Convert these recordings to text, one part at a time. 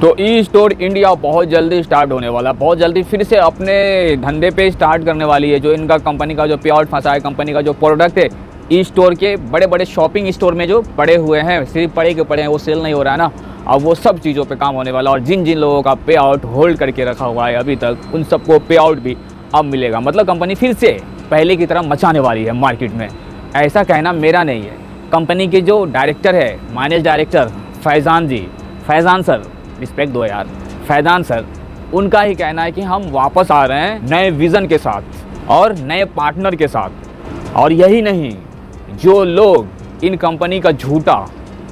तो e store India बहुत जल्दी स्टार्ट होने वाला, बहुत जल्दी फिर से अपने धंधे पे स्टार्ट करने वाली है। जो इनका कंपनी का जो पे आउट फंसा है, कंपनी का जो प्रोडक्ट है ई स्टोर के बड़े बड़े शॉपिंग स्टोर में जो पड़े हुए हैं, सिर्फ पड़े के पड़े हैं, वो सेल नहीं हो रहा है ना, अब वो सब चीज़ों पे काम होने वाला। और जिन जिन लोगों का पे आउट होल्ड करके रखा हुआ है अभी तक, उन सबको पे आउट भी अब मिलेगा। मतलब कंपनी फिर से पहले की तरह मचाने वाली है मार्केट में। ऐसा कहना मेरा नहीं है, कंपनी के जो डायरेक्टर है, मैनेज डायरेक्टर फैज़ान जी, फैज़ान सर, रिस्पेक्ट दो यार, फैज़ान सर, उनका ही कहना है कि हम वापस आ रहे हैं नए विज़न के साथ और नए पार्टनर के साथ। और यही नहीं, जो लोग इन कंपनी का झूठा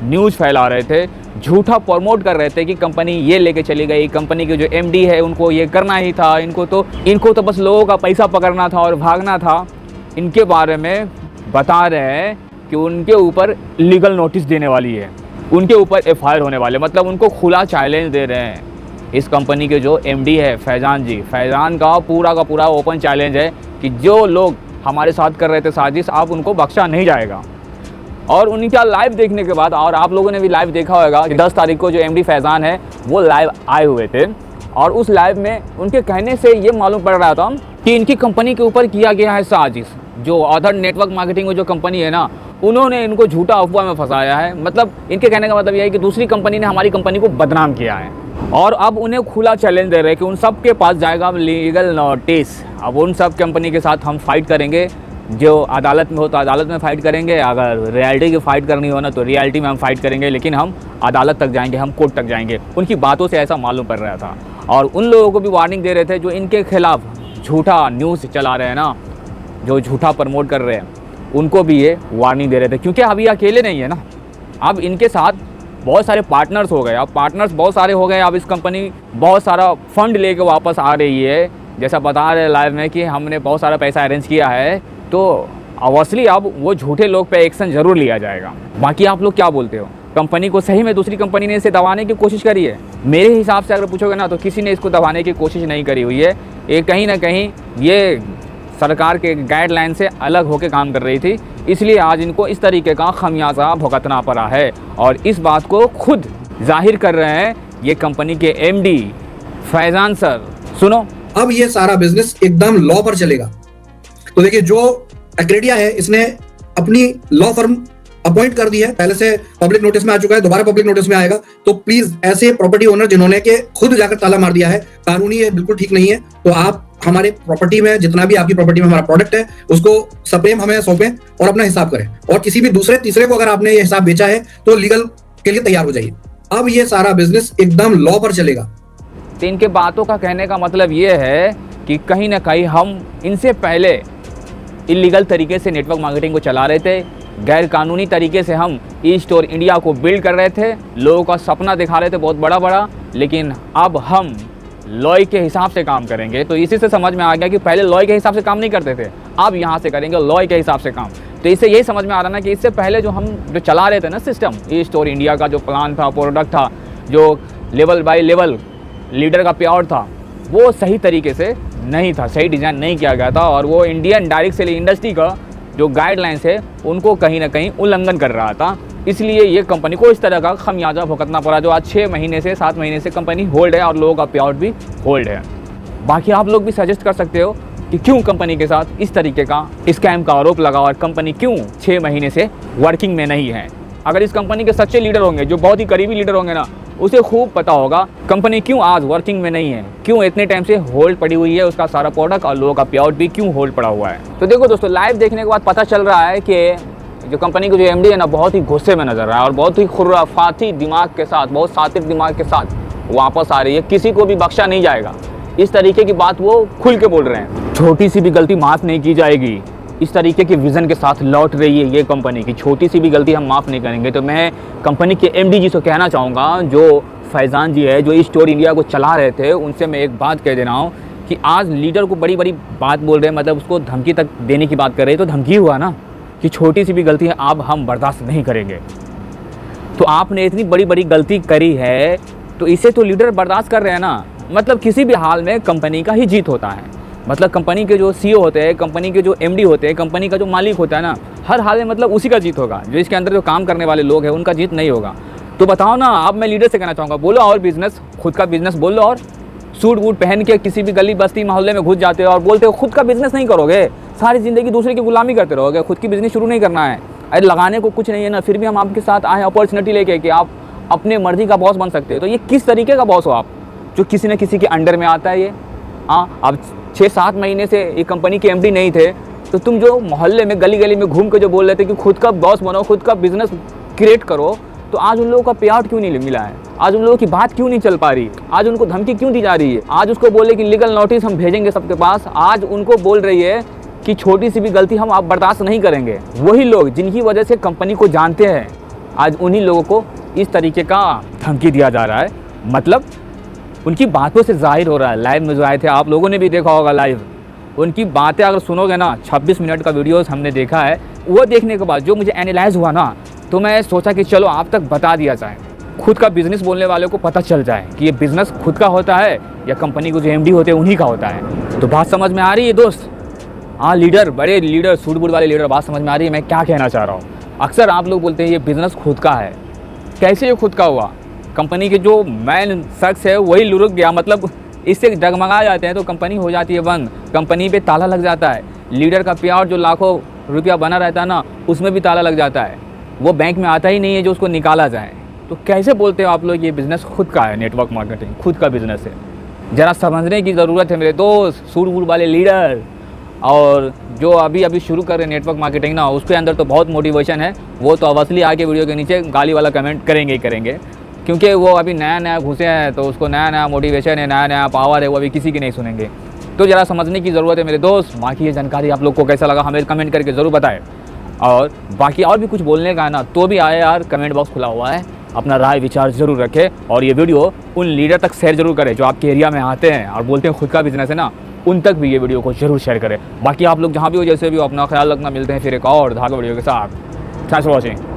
न्यूज़ फैला रहे थे, झूठा प्रमोट कर रहे थे कि कंपनी ये लेके चली गई, कंपनी के जो एमडी है उनको ये करना ही था, इनको तो बस लोगों का पैसा पकड़ना था और भागना था, इनके बारे में बता रहे हैं कि उनके ऊपर लीगल नोटिस देने वाली है, उनके ऊपर एफआईआर होने वाले। मतलब उनको खुला चैलेंज दे रहे हैं इस कंपनी के जो एमडी है फैज़ान जी। फैज़ान का पूरा ओपन चैलेंज है कि जो लोग हमारे साथ कर रहे थे साजिश, आप उनको बख्शा नहीं जाएगा। और उनका लाइव देखने के बाद, और आप लोगों ने भी लाइव देखा होगा कि 10 तारीख को जो एमडी फैज़ान है वो लाइव आए हुए थे, और उस लाइव में उनके कहने से ये मालूम पड़ रहा था कि इनकी कंपनी के ऊपर किया गया है साजिश। जो अदर नेटवर्क मार्केटिंग में जो कंपनी है ना, उन्होंने इनको झूठा अफवाह में फंसाया है। मतलब इनके कहने का मतलब यह है कि दूसरी कंपनी ने हमारी कंपनी को बदनाम किया है, और अब उन्हें खुला चैलेंज दे रहे हैं कि उन सब के पास जाएगा लीगल नोटिस। अब उन सब कंपनी के साथ हम फाइट करेंगे, जो अदालत में हो तो अदालत में फ़ाइट करेंगे, अगर रियलिटी की फ़ाइट करनी हो ना तो रियलिटी में हम फाइट करेंगे, लेकिन हम अदालत तक जाएंगे, हम कोर्ट तक जाएंगे। उनकी बातों से ऐसा मालूम पड़ रहा था। और उन लोगों को भी वार्निंग दे रहे थे जो इनके खिलाफ़ झूठा न्यूज़ चला रहे हैं ना, जो झूठा प्रमोट कर रहे हैं, उनको भी ये वार्निंग दे रहे थे। क्योंकि अभी अकेले नहीं है ना, अब इनके साथ बहुत सारे पार्टनर्स हो गए, अब पार्टनर्स बहुत सारे हो गए। अब इस कंपनी बहुत सारा फंड लेके वापस आ रही है, जैसा बता रहे लाइव में कि हमने बहुत सारा पैसा अरेंज किया है, तो ऑब्वियसली अब वो झूठे लोग पे एक्शन ज़रूर लिया जाएगा। बाकी आप लोग क्या बोलते हो? कंपनी को सही में दूसरी कंपनी ने इसे दबाने की कोशिश करी है? मेरे हिसाब से अगर पूछोगे ना तो किसी ने इसको दबाने की कोशिश नहीं करी हुई है। ये कहीं ना कहीं ये सरकार के गाइडलाइन से अलग होकर काम कर रही थी, इसलिए आज इनको इस तरीके का खमियाजा भुगतना पड़ा है। और इस बात को खुद जाहिर कर रहे हैं ये कंपनी के एमडी फैज़ान सर। सुनो, अब ये सारा बिजनेस एकदम लॉ पर चलेगा। तो देखिए, जो एक्रेडिया है इसने अपनी लॉ फर्म अपॉइंट कर दी है, पहले से पब्लिक नोटिस में आ चुका है, दोबारा पब्लिक नोटिस में आएगा। तो प्लीज ऐसे प्रॉपर्टी ओनर जिन्होंने के खुद जाकर ताला मार दिया है, कानूनी ये बिल्कुल ठीक नहीं है। तो आप हमारे प्रॉपर्टी में, जितना भी आपकी प्रॉपर्टी में हमारा प्रोडक्ट है, उसको सप्रेम हमें सौंपें और अपना हिसाब करें। और किसी भी दूसरे तीसरे को अगर आपने ये हिसाब बेचा है तो लीगल के लिए तैयार हो जाइए। अब ये सारा बिजनेस एकदम लॉ पर चलेगा। तो इनके बातों का कहने का मतलब ये है कि कहीं ना कहीं हम इनसे पहले इलीगल तरीके से नेटवर्क मार्केटिंग को चला रहे थे, गैर कानूनी तरीके से हम ई स्टोर इंडिया को बिल्ड कर रहे थे, लोगों का सपना दिखा रहे थे बहुत बड़ा बड़ा, लेकिन अब हम लॉ के हिसाब से काम करेंगे। तो इसी से समझ में आ गया कि पहले लॉ के हिसाब से काम नहीं करते थे, अब यहाँ से करेंगे लॉ के हिसाब से काम। तो इससे यही समझ में आ रहा ना कि इससे पहले जो चला रहे थे ना सिस्टम, ई स्टोर इंडिया का जो प्लान था, प्रोडक्ट था, जो लेवल बाय लेवल लीडर का पे आउट था, वो सही तरीके से नहीं था, सही डिज़ाइन नहीं किया गया था, और वो इंडियन डायरेक्ट सेलिंग इंडस्ट्री का जो गाइडलाइंस है उनको कहीं ना कहीं उल्लंघन कर रहा था। इसलिए ये कंपनी को इस तरह का खमियाजा भुगतना पड़ा, जो आज 6 महीने से 7 महीने से कंपनी होल्ड है और लोगों का पे आउट भी होल्ड है। बाकी आप लोग भी सजेस्ट कर सकते हो कि क्यों कंपनी के साथ इस तरीके का स्कैम का आरोप लगा और कंपनी क्यों 6 महीने से वर्किंग में नहीं है। अगर इस कंपनी के सच्चे लीडर होंगे, जो बहुत ही करीबी लीडर होंगे ना, उसे खूब पता होगा कंपनी क्यों आज वर्किंग में नहीं है, क्यों इतने टाइम से होल्ड पड़ी हुई है, उसका सारा प्रोडक्ट और लोगों का पे आउट भी क्यों होल्ड पड़ा हुआ है। तो देखो दोस्तों, लाइव देखने के बाद पता चल रहा है कि जो कंपनी की जो एमडी है ना, बहुत ही गुस्से में नजर रहा है और बहुत ही खुराफाती दिमाग के साथ, बहुत सातिक दिमाग के साथ वापस आ रही है। किसी को भी बख्शा नहीं जाएगा, इस तरीके की बात वो खुल के बोल रहे हैं। छोटी सी भी गलती माफ़ नहीं की जाएगी, इस तरीके के विज़न के साथ लौट रही है ये कंपनी की। छोटी सी भी गलती हम माफ़ नहीं करेंगे। तो मैं कंपनी के एमडी जी से कहना चाहूँगा, जो फैज़ान जी है, जो ई स्टोर इंडिया को चला रहे थे, उनसे मैं एक बात कह दे रहा हूँ कि आज लीडर को बड़ी बड़ी बात बोल रहे हैं, मतलब उसको धमकी तक देने की बात कर रहे हैं। तो धमकी हुआ ना कि छोटी सी भी गलती है अब हम बर्दाश्त नहीं करेंगे। तो आपने इतनी बड़ी बड़ी गलती करी है, तो इसे तो लीडर बर्दाश्त कर रहे हैं ना। मतलब किसी भी हाल में कंपनी का ही जीत होता है। मतलब कंपनी के जो सीईओ होते हैं, कंपनी के जो एमडी होते हैं, कंपनी का जो मालिक होता है ना, हर हाल में मतलब उसी का जीत होगा। जो इसके अंदर जो काम करने वाले लोग हैं उनका जीत नहीं होगा। तो बताओ ना, अब मैं लीडर से कहना चाहूँगा, बोलो और बिजनेस, खुद का बिजनेस बोल लो। और सूट वूट पहन के किसी भी गली बस्ती मोहल्ले में घुस जाते हो और बोलते हो खुद का बिजनेस नहीं करोगे, सारी ज़िंदगी दूसरे की गुलामी करते रहोगे, खुद की बिजनेस शुरू नहीं करना है। अरे लगाने को कुछ नहीं है ना, फिर भी हम आपके साथ आए अपॉर्चुनिटी लेके कि आप अपने मर्जी का बॉस बन सकते हो। तो ये किस तरीके का बॉस हो आप, जो किसी न किसी के अंडर में आता है ये? हाँ, अब 6-7 महीने से एक कंपनी के एमडी नहीं थे, तो तुम जो मोहल्ले में गली गली में घूम के जो बोल रहे थे कि खुद का बॉस बनो, खुद का बिजनेस क्रिएट करो, तो आज उन लोगों का पे आउट क्यों नहीं मिला है? आज उन लोगों की बात क्यों नहीं चल पा रही? आज उनको धमकी क्यों दी जा रही है? आज उसको बोले कि लीगल नोटिस हम भेजेंगे सबके पास, आज उनको बोल रही है कि छोटी सी भी गलती हम आप बर्दाश्त नहीं करेंगे। वही लोग जिनकी वजह से कंपनी को जानते हैं, आज उन्हीं लोगों को इस तरीके का धमकी दिया जा रहा है। मतलब उनकी बातों से जाहिर हो रहा है, लाइव में जो आए थे आप लोगों ने भी देखा होगा लाइव, उनकी बातें अगर सुनोगे ना, 26 मिनट का वीडियोस हमने देखा है, वो देखने के बाद जो मुझे एनालाइज हुआ ना, तो मैं सोचा कि चलो आप तक बता दिया जाए, खुद का बिजनेस बोलने वालों को पता चल जाए कि ये बिजनेस खुद का होता है या कंपनी को जो एमडी होते हैं उन्हीं का होता है। तो बात समझ में आ रही है दोस्त? हाँ लीडर, बड़े लीडर, सूट बूट वाले लीडर, बात समझ में आ रही है मैं क्या कहना चाह रहा हूँ? अक्सर आप लोग बोलते हैं ये बिजनेस खुद का है, कैसे ये खुद का हुआ? कंपनी के जो मेन शख्स है वही लुढ़क गया, मतलब इससे डगमगा जाते हैं तो कंपनी हो जाती है बंद, कंपनी पे ताला लग जाता है। लीडर का पे आउट जो लाखों रुपया बना रहता है ना, उसमें भी ताला लग जाता है, वो बैंक में आता ही नहीं है जो उसको निकाला जाए। तो कैसे बोलते हो आप लोग ये बिज़नेस खुद का है? नेटवर्क मार्केटिंग खुद का बिज़नेस है, ज़रा समझने की ज़रूरत है मेरे दोस्त, सूट बूट वाले लीडर। और जो अभी शुरू कर रहे हैं नेटवर्क मार्केटिंग ना, उसके अंदर तो बहुत मोटिवेशन है, वो तो ऑब्वियसली आके वीडियो के नीचे गाली वाला कमेंट करेंगे ही करेंगे, क्योंकि वो अभी नया घुसे हैं, तो उसको नया मोटिवेशन है, नया पावर है, वो अभी किसी की नहीं सुनेंगे। तो ज़रा समझने की ज़रूरत है मेरे दोस्त। बाकी ये जानकारी आप लोग को कैसा लगा हमें कमेंट करके ज़रूर बताएं। और बाकी और भी कुछ बोलने का है ना, तो भी आए यार, कमेंट बॉक्स खुला हुआ है, अपना राय विचार ज़रूर रखें। और ये वीडियो उन लीडर तक शेयर जरूर करें जो आपके एरिया में आते हैं और बोलते हैं खुद का बिजनेस है ना, उन तक भी ये वीडियो को जरूर शेयर करें। बाकी आप लोग जहाँ भी हो, जैसे भी हो, अपना ख्याल रखना। मिलते हैं फिर एक और धागा वीडियो के साथ। Thanks for watching.